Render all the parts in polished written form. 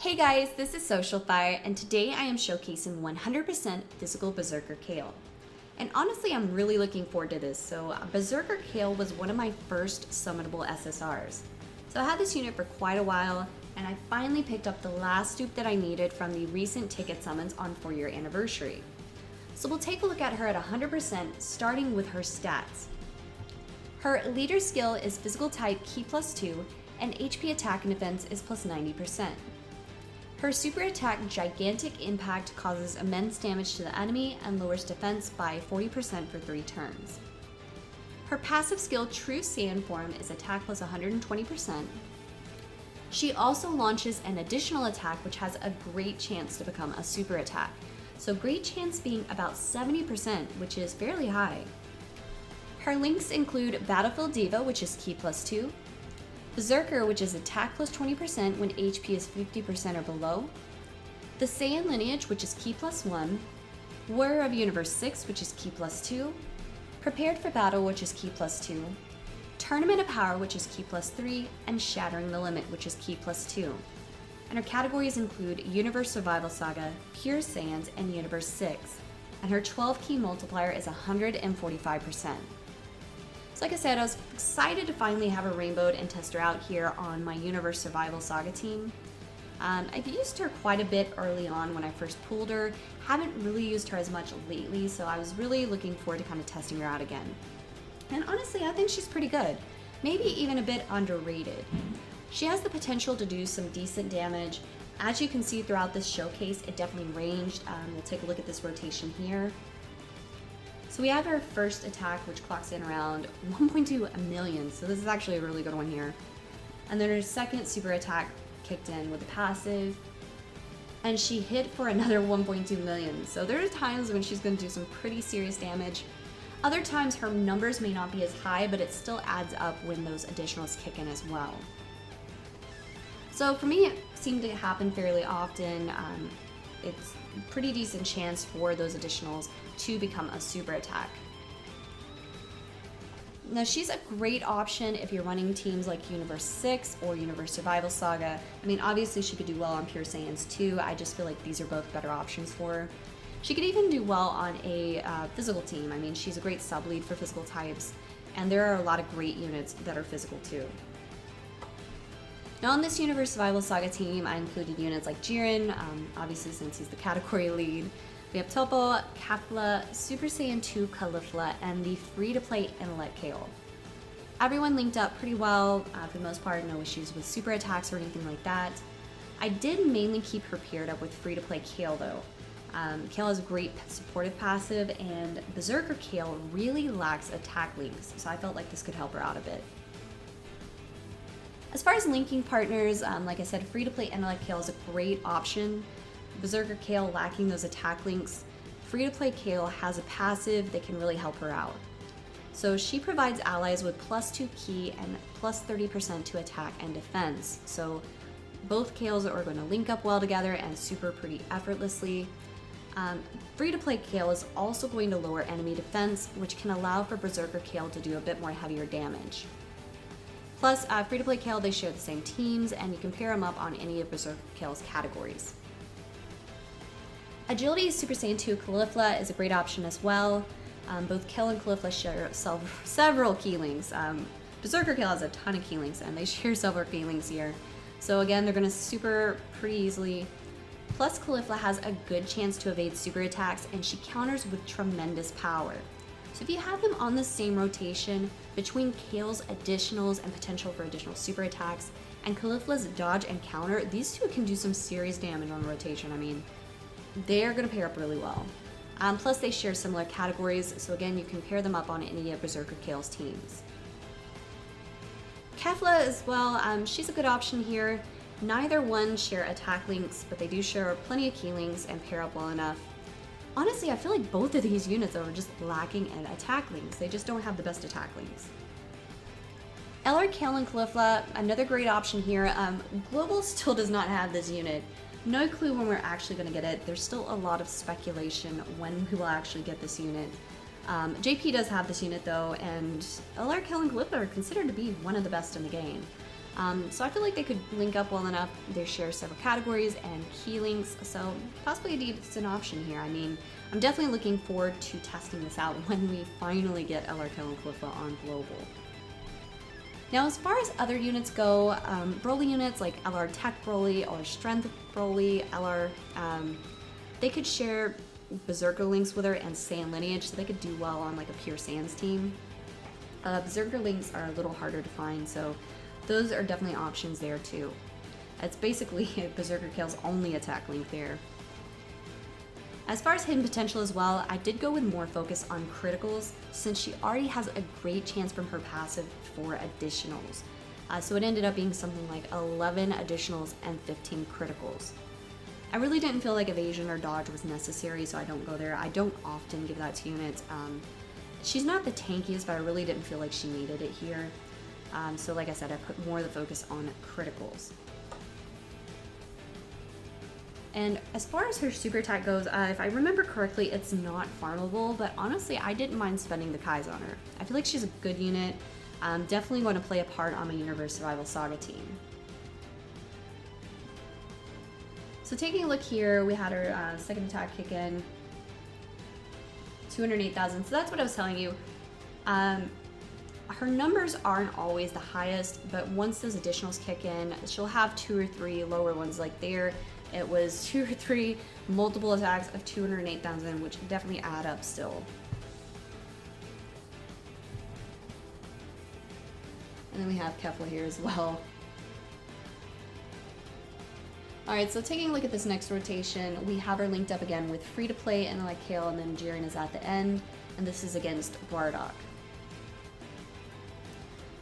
Hey guys, this is Social Fire, and today I am showcasing 100% physical Berserker Kale. And honestly, I'm really looking forward to this. So Berserker Kale was one of my first summonable SSRs. So I had this unit for quite a while, and I finally picked up the last dupe that I needed from the recent ticket summons on 4-year anniversary. So we'll take a look at her at 100%, starting with her stats. Her leader skill is physical type Ki +2, and HP attack and defense is plus 90%. Her super attack Gigantic Impact causes immense damage to the enemy and lowers defense by 40% for 3 turns. Her passive skill True Saiyan Form is attack plus 120%. She also launches an additional attack which has a great chance to become a super attack. So great chance being about 70%, which is fairly high. Her links include Battlefield Diva, which is Ki +2, Berserker, which is attack plus 20% when HP is 50% or below, the Saiyan Lineage, which is Ki +1, Warrior of Universe 6, which is Ki +2, Prepared for Battle, which is Ki +2, Tournament of Power, which is Ki +3, and Shattering the Limit, which is Ki +2. And her categories include Universe Survival Saga, Pure Saiyans, and Universe 6. And her 12 key multiplier is 145%. So like I said, I was excited to finally have her rainbowed and test her out here on my Universe Survival Saga team. I've used her quite a bit early on when I first pulled her, haven't really used her as much lately, so I was really looking forward to kind of testing her out again. And honestly, I think she's pretty good, maybe even a bit underrated. She has the potential to do some decent damage. As you can see throughout this showcase, it definitely ranged. We'll take a look at this rotation here. So we have our first attack, which clocks in around 1.2 million, so this is actually a really good one here. And then her second super attack kicked in with the passive, and she hit for another 1.2 million. So there are times when she's going to do some pretty serious damage. Other times her numbers may not be as high, but it still adds up when those additionals kick in as well. So for me, it seemed to happen fairly often. It's a pretty decent chance for those additionals to become a super attack. Now she's a great option if you're running teams like Universe 6 or Universe Survival Saga. I mean, obviously she could do well on Pure Saiyans too. I just feel like these are both better options for her. She could even do well on a physical team. I mean, she's a great sub-lead for physical types, and there are a lot of great units that are physical too. Now on this Universe Survival Saga team, I included units like Jiren, obviously since he's the category lead. We have Topo, Kefla, Super Saiyan 2 Caulifla, and the free-to-play Intellect Kale. Everyone linked up pretty well, for the most part, no issues with super attacks or anything like that. I did mainly keep her paired up with free-to-play Kale though. Kale has a great supportive passive, and Berserker Kale really lacks attack links, so I felt like this could help her out a bit. As far as linking partners, like I said, free-to-play Intellect Kale is a great option. Berserker Kale lacking those attack links. Free-to-play Kale has a passive that can really help her out. So she provides allies with +2 ki and plus 30% to attack and defense. So both Kales are going to link up well together and super pretty effortlessly. Free-to-play Kale is also going to lower enemy defense, which can allow for Berserker Kale to do a bit more heavier damage. Plus, free-to-play Kale, they share the same teams, and you can pair them up on any of Berserker Kale's categories. Agility Super Saiyan 2 Caulifla is a great option as well. Both Kale and Caulifla share several key links. Berserker Kale has a ton of key links, and they share several key links here. So again, they're going to super pretty easily. Plus, Caulifla has a good chance to evade super attacks, and she counters with tremendous power. So if you have them on the same rotation, between Kale's additionals and potential for additional super attacks, and Caulifla's dodge and counter, these two can do some serious damage on rotation. I mean, they're going to pair up really well. Plus, they share similar categories, so again, you can pair them up on any of Berserker Kale's teams. Kefla as well, she's a good option here. Neither one share attack links, but they do share plenty of key links and pair up well enough. Honestly, I feel like both of these units are just lacking in attack links. They just don't have the best attack links. LR Kale and Caulifla, another great option here. Global still does not have this unit. No clue when we're actually going to get it. There's still a lot of speculation when we will actually get this unit. JP does have this unit though, and LR Kale and Caulifla are considered to be one of the best in the game. So I feel like they could link up well enough. They share several categories and key links, so possibly a decent option here. I mean, I'm definitely looking forward to testing this out when we finally get LR Kill and Cliffa on global. Now, as far as other units go, Broly units like LR Tech Broly, LR Strength Broly, LR, they could share Berserker links with her and Saiyan lineage, so they could do well on like a pure Saiyans team. Berserker links are a little harder to find, so those are definitely options there too. It's basically Berserker Kale's only attack link there. As far as hidden potential as well, I did go with more focus on criticals since she already has a great chance from her passive for additionals. So it ended up being something like 11 additionals and 15 criticals. I really didn't feel like evasion or dodge was necessary, so I don't go there. I don't often give that to units. She's not the tankiest, but I really didn't feel like she needed it here. So like I said, I put more of the focus on criticals. And as far as her super attack goes, if I remember correctly, it's not farmable, but honestly, I didn't mind spending the Kais on her. I feel like she's a good unit. Definitely going to play a part on my Universe Survival Saga team. So taking a look here, we had her second attack kick in, 208,000. So that's what I was telling you. Her numbers aren't always the highest, but once those additionals kick in, she'll have 2 or 3 lower ones. Like there, it was 2 or 3 multiple attacks of 208,000, which definitely add up still. And then we have Kefla here as well. Alright, so taking a look at this next rotation, we have her linked up again with Free to Play and like Kale, and then Jiren is at the end, and this is against Bardock.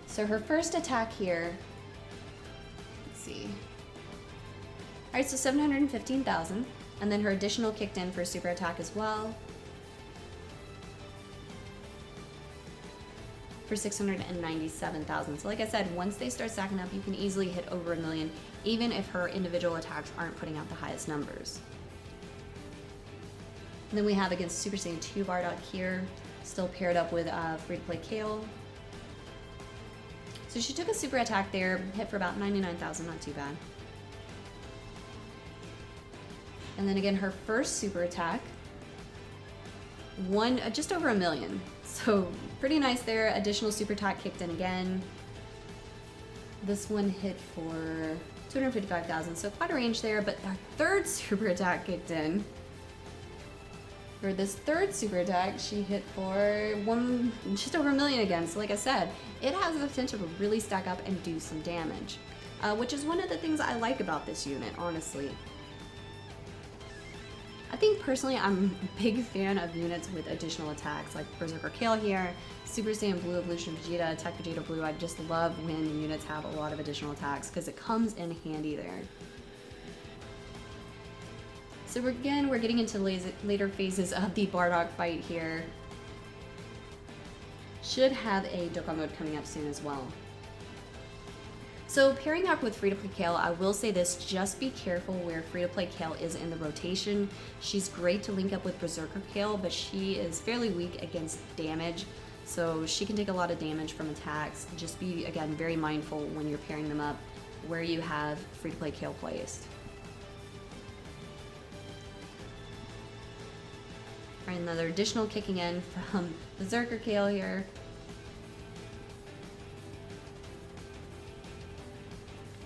So her first attack here, let's see. Alright, so 715,000, and then her additional kicked in for super attack as well for 697,000. So like I said, once they start stacking up, you can easily hit over 1 million, even if her individual attacks aren't putting out the highest numbers. And then we have against Super Saiyan 2 Bardock here, still paired up with free-to-play Kale. So she took a super attack there, hit for about 99,000, not too bad. And then again, her first super attack, just over 1 million. So pretty nice there. Additional super attack kicked in again. This one hit for 255,000, so quite a range there, but our third super attack kicked in. For this third super attack, she hit for just over 1 million again. So like I said, it has the potential to really stack up and do some damage, which is one of the things I like about this unit, honestly. I think personally I'm a big fan of units with additional attacks, like Berserker Kale here, Super Saiyan Blue Evolution Vegeta, Tech Vegeta Blue. I just love when units have a lot of additional attacks because it comes in handy there. So we're getting into later phases of the Bardock fight here. Should have a Dokkan mode coming up soon as well. So pairing up with Free-to-Play Kale, I will say this, just be careful where Free-to-Play Kale is in the rotation. She's great to link up with Berserker Kale, but she is fairly weak against damage, so she can take a lot of damage from attacks. Just be, again, very mindful when you're pairing them up where you have Free-to-Play Kale placed. Alright, another additional kicking in from Berserker Kale here.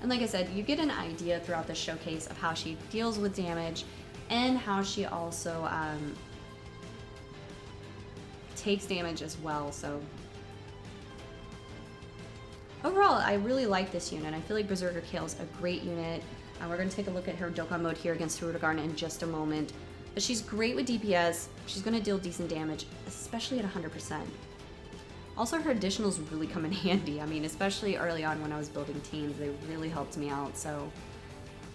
And like I said, you get an idea throughout the showcase of how she deals with damage and how she also takes damage as well. So overall, I really like this unit. I feel like Berserker Kale is a great unit. We're going to take a look at her Dokkan mode here against Hirudegarn in just a moment. But she's great with DPS. She's going to deal decent damage, especially at 100%. Also, her additionals really come in handy. I mean, especially early on when I was building teams, they really helped me out. So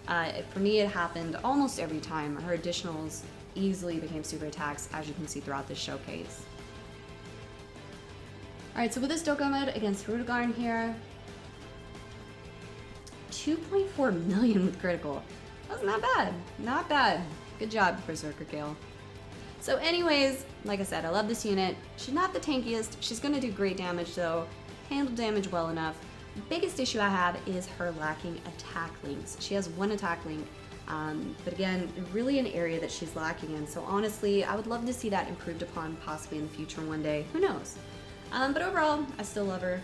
for me, it happened almost every time. Her additionals easily became super attacks, as you can see throughout this showcase. Alright, so with this Dokkan mode against Hirudegarn here, 2.4 million with critical. That's not bad. Not bad. Good job, Berserker Kale. So anyways, like I said, I love this unit. She's not the tankiest. She's going to do great damage though. Handle damage well enough. Biggest issue I have is her lacking attack links. She has one attack link, but again, really an area that she's lacking in. So honestly, I would love to see that improved upon possibly in the future one day. Who knows? But overall, I still love her.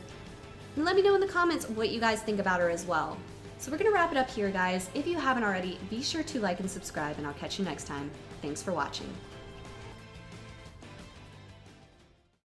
And let me know in the comments what you guys think about her as well. So we're gonna wrap it up here, guys. If you haven't already, be sure to like and subscribe, and I'll catch you next time. Thanks for watching.